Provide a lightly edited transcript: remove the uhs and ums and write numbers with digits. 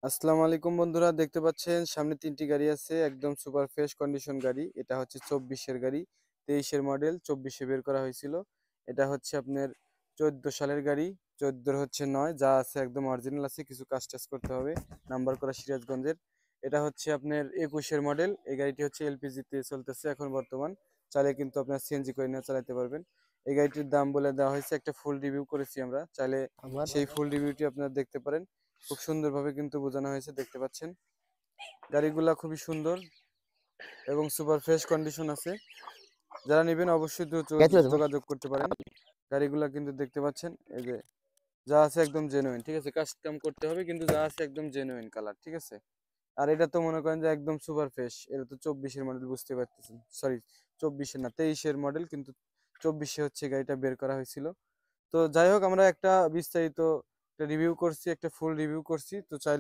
আসসালামু আলাইকুম বন্ধুরা, দেখতে পাচ্ছেন সামনে তিনটি গাড়ি আছে, একদম সুপার ফ্রেশ কন্ডিশন গাড়ি। এটা হচ্ছে 24-এর গাড়ি, 23-এর মডেল, 24-এ বের করা হয়েছিল। এটা হচ্ছে আপনার 14 সালের গাড়ি, 14-এর হচ্ছে 9, যা আছে একদম অরিজিনাল আছে, কিছু কাজ টাজ করতে হবে। নাম্বার করা সিরাজগঞ্জের। এটা হচ্ছে আপনার 21-এর মডেল। এই গাড়িটি হচ্ছে এলপিজি তে চলতেছে এখন বর্তমান। চাইলে কিন্তু আপনার সিএনজি করে নিয়ে চালাতে পারবেন। এই গাড়িটির দাম বলে দেওয়া হয়েছে, একটা ফুল রিভিউ করেছি আমরা, চাইলে আমার সেই ফুল রিভিউটি আপনারা দেখতে পারেন। খুব সুন্দরভাবে কিন্তু বোঝানো হয়েছে, দেখতে পাচ্ছেন। গাড়িগুলা খুবই সুন্দর এবং সুপার ফ্রেশ কন্ডিশন আছে। যারা নেবেন অবশ্যই দ্রুত গেছিল তোমার যোগাযোগ করতে পারেন। গাড়িগুলা কিন্তু দেখতে পাচ্ছেন, এই যে যা আছে একদম জেনুইন, ঠিক আছে। কাস্টম করতে হবে কিন্তু যা আছে একদম জেনুইন কালার, ঠিক আছে। আর এটা তো মনে করেন যে একদম সুপার ফ্রেশ। এটা তো 24-এর মডেল, বুঝতে পারতেছেন। সরি, 24-এর না, 23-এর মডেল, কিন্তু 24-এ হচ্ছে গাড়িটা বের করা হয়েছিল। তো যাই হোক, আমরা একটা বিস্তারিত রিভিউ করছি, একটা ফুল রিভিউ করছি। তো চাই